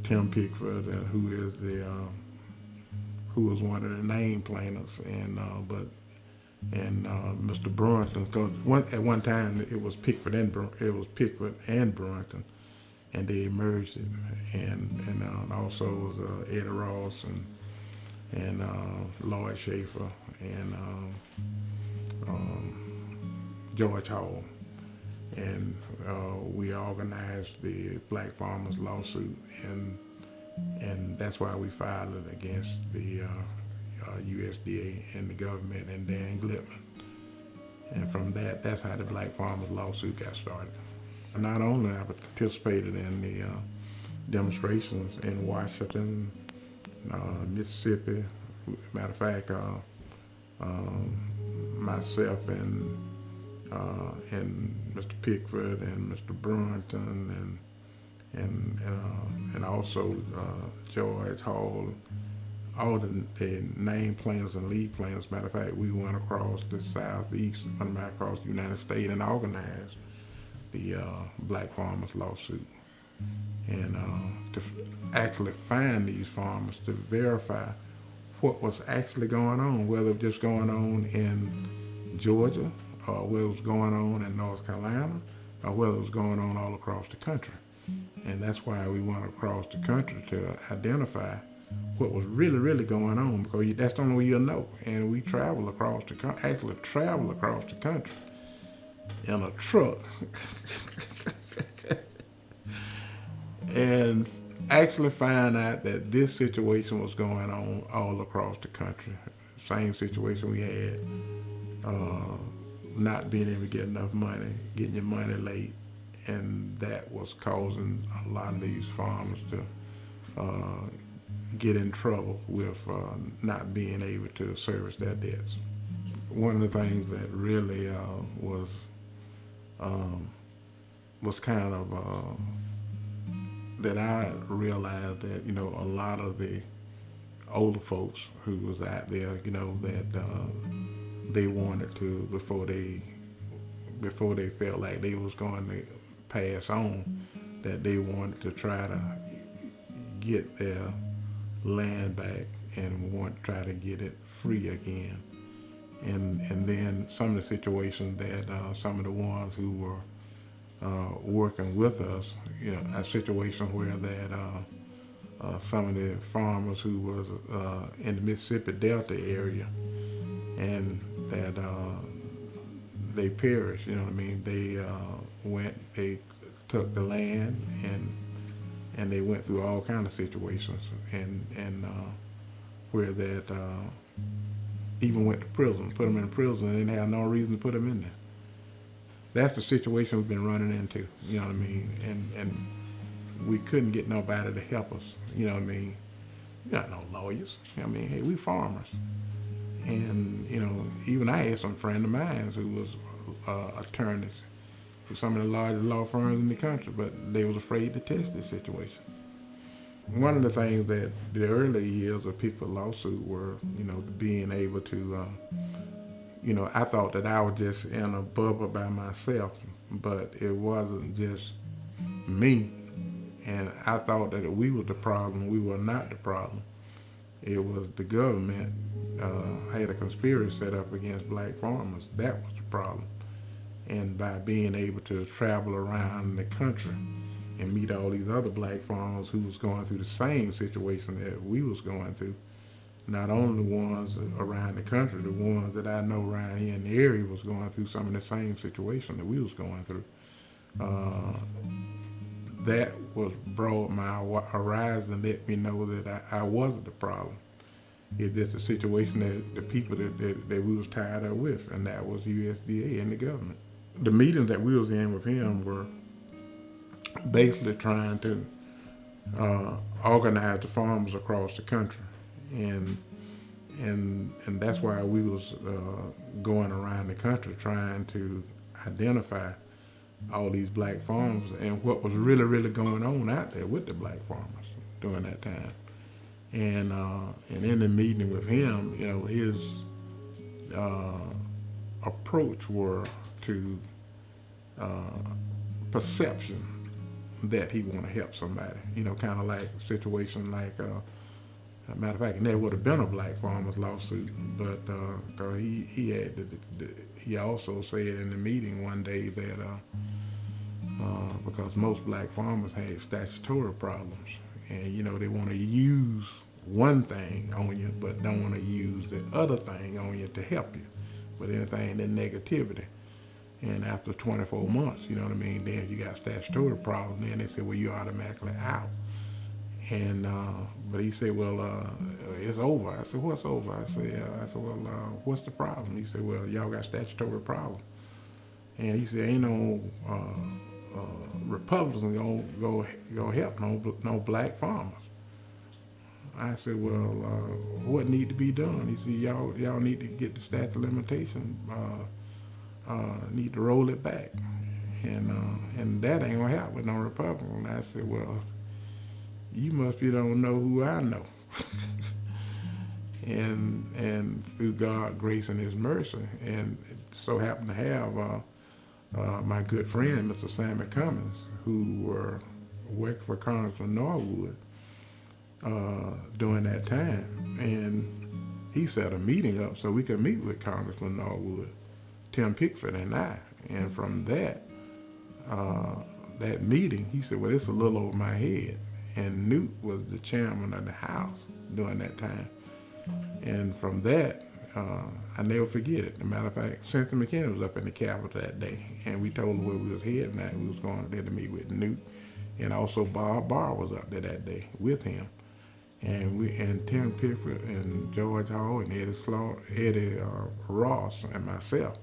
Tim Pigford, who was one of the named plaintiffs, and Mr. Brunton. Because at one time it was Pigford and Brunton, and they merged it, and also was Eddie Ross and Lloyd Schaefer and George Hall, and we organized the Black Farmers lawsuit, and that's why we filed it against the USDA and the government and Dan Glickman. And from that's how the Black Farmers lawsuit got started. Not only I participated in the demonstrations in Washington, Mississippi. Matter of fact, myself and Mr. Pigford and Mr. Brunton and also George Hall, all the named plaintiffs and lead plaintiffs. Matter of fact, we went across the southeast, across the United States, and organized the Black Farmers lawsuit. And to actually find these farmers, to verify what was actually going on, whether it was just going on in Georgia, or whether it was going on in North Carolina, or whether it was going on all across the country. And that's why we went across the country to identify what was really, really going on, because that's the only way you'll know. And we travel across the country, actually travel across the country in a truck and actually find out that this situation was going on all across the country. Same situation we had, not being able to get enough money, getting your money late, and that was causing a lot of these farmers to get in trouble with not being able to service their debts. One of the things that really was kind of that I realized that, you know, a lot of the older folks who was out there, you know, that they wanted to, before they felt like they was going to pass on, that they wanted to try to get their land back and want to try to get it free again. And then some of the situations that some of the ones who were working with us, you know, a situation where that some of the farmers who was in the Mississippi Delta area, and that they perished, you know what I mean? They took the land and they went through all kind of situations, and where that even went to prison, put them in prison, and they had no reason to put them in there. That's the situation we've been running into, you know what I mean? And we couldn't get nobody to help us, you know what I mean? We're not no lawyers. I mean, hey, we farmers. And, you know, even I had some friend of mine who was attorneys for some of the largest law firms in the country, but they was afraid to test this situation. One of the things that the early years of Pigford lawsuit were, you know, being able to, you know, I thought that I was just in a bubble by myself, but it wasn't just me. And I thought that we were the problem. We were not the problem. It was the government had a conspiracy set up against black farmers. That was the problem. And by being able to travel around the country and meet all these other black farmers who was going through the same situation that we was going through, not only the ones around the country, the ones that I know around here in the area was going through some of the same situation that we was going through. That was brought my horizon and let me know that I wasn't the problem. It's just a situation that the people that we was tied up with, and that was USDA and the government. The meetings that we was in with him were basically trying to organize the farmers across the country, and that's why we was going around the country trying to identify all these black farmers and what was really, really going on out there with the black farmers during that time. And in the meeting with him, you know, his approach were to perception that he want to help somebody. Kind of like a situation like, matter of fact, there would have been a black farmers lawsuit, but he also said in the meeting one day that because most black farmers had statutory problems, and they want to use one thing on you, but don't want to use the other thing on you to help you with anything in negativity. And after 24 months, you know what I mean, then you got statutory problem. Then they said, well, you're automatically out. And but he said, well, it's over. I said, what's over? I said, well, what's the problem? He said, well, y'all got statutory problem. And he said, ain't no Republicans gonna help no black farmers. I said, well, what need to be done? He said, y'all need to get the statute of limitation, need to roll it back, and that ain't gonna happen with no Republican. And I said, well, you must be don't know who I know. and through God's grace and His mercy, and so happened to have my good friend, Mr. Sammy Cummings, who were working for Congressman Norwood during that time, and he set a meeting up so we could meet with Congressman Norwood, Tim Pigford, and I. And from that meeting, he said, well, it's a little over my head. And Newt was the chairman of the House during that time. And from that, I never forget it. As a matter of fact, Senator McKinney was up in the Capitol that day, and we told her where we was heading at. We was going there to meet with Newt, and also Bob Barr was up there that day with him. And Tim Pigford and George Hall and Eddie Ross and myself,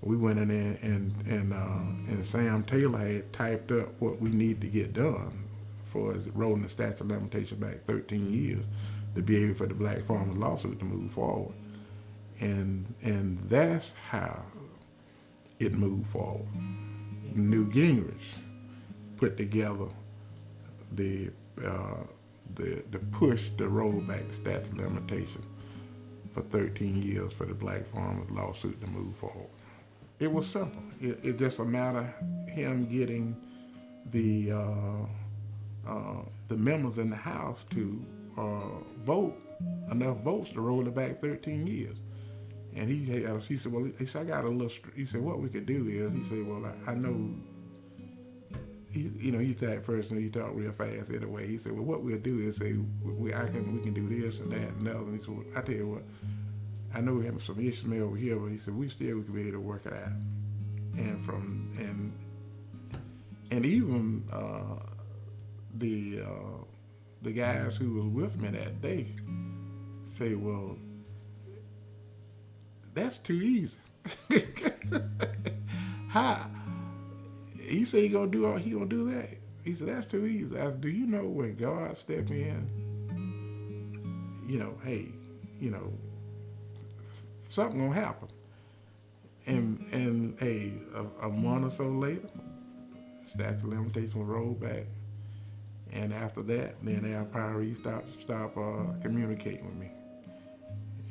we went in there and Sam Taylor had typed up what we need to get done for us rolling the statute of limitation back 13 years to be able for the black farmers lawsuit to move forward. And that's how it moved forward. Newt Gingrich put together the push to roll back the statute of limitation for 13 years for the black farmers lawsuit to move forward. It was simple. It just a matter of him getting the members in the House to vote enough votes to roll it back 13 years. And he said, well, he said, I got a little, he said, what we could do is, he said, well, I know, he's that person, he talk real fast anyway. He said, well, what we'll do is say, we can do this and that and that. And he said, well, I tell you what, I know we have some issues over here, but he said, we could be able to work it out. And even the guys who was with me that day say, well, that's too easy. How? He said he gonna do that. He said, that's too easy. I said, do you know when God step in, hey, something gonna happen. And a month or so later, statute of limitations was rolled back. And after that, then Al Pyrie stopped communicating with me.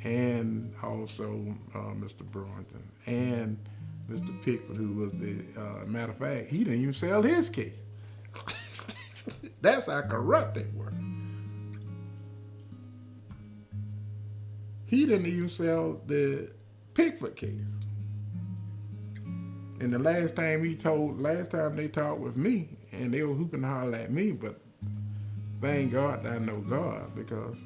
And also Mr. Brewington and Mr. Pigford, who was the, matter of fact, he didn't even sell his case. That's how corrupt they were. He didn't even sell the Pigford case. And the last time they talked with me, and they were hooping and hollering at me, but thank God that I know God, because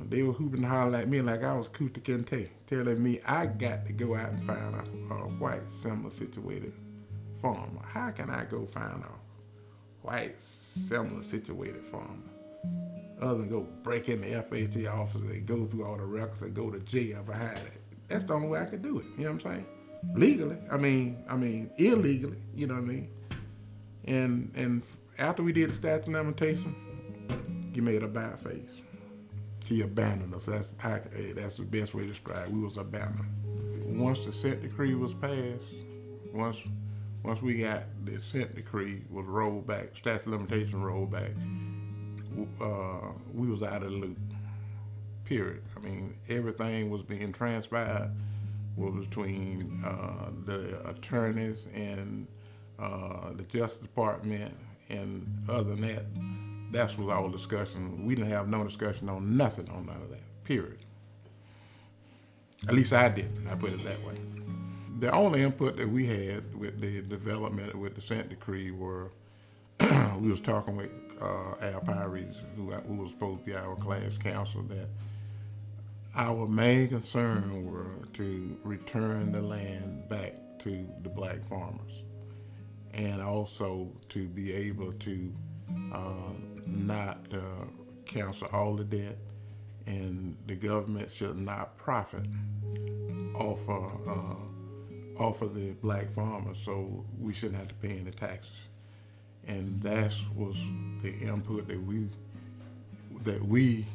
they were hooping and hollering at me like I was Kuta Kente, telling me I got to go out and find a white, similar situated farmer. How can I go find a white, similar situated farmer? Other than go break in the FHA office and go through all the records and go to jail behind it. That's the only way I could do it, you know what I'm saying? Legally, I mean illegally, you know what I mean? And after we did the statute of limitation, he made a bad face. He abandoned us. That's the best way to describe it. We was abandoned. Once the consent decree was passed, once we got the consent decree was rolled back, statute of limitation rolled back, we was out of the loop. Period. I mean, everything was being transpired was between the attorneys and the Justice Department And other than that, that's was all discussion. We didn't have no discussion on nothing on none of that. Period. At least I didn't. I put it that way. The only input that we had with the development with the consent decree were we was talking with Al Pyries, who was supposed to be our class counsel, that our main concern were to return the land back to the black farmers, and also to be able to not cancel all the debt, and the government should not profit off of the black farmers, so we shouldn't have to pay any taxes. And that was the input that we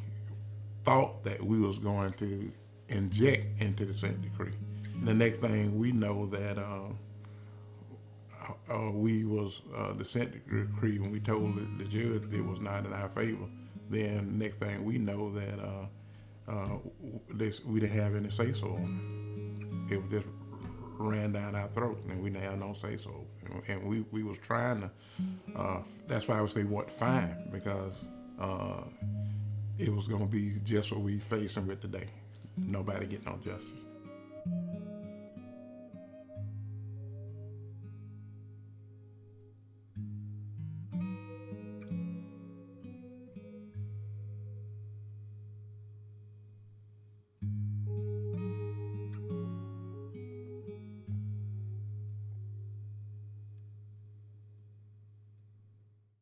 thought that we was going to inject into the consent decree. The next thing we know that we was the consent decree, when we told the judge that it was not in our favor, then next thing we know that we didn't have any say so on it. It was just ran down our throat, and we didn't have no say so. And we was trying to. That's why I would say what fine, because it was going to be just what we facing with today. Nobody getting no justice.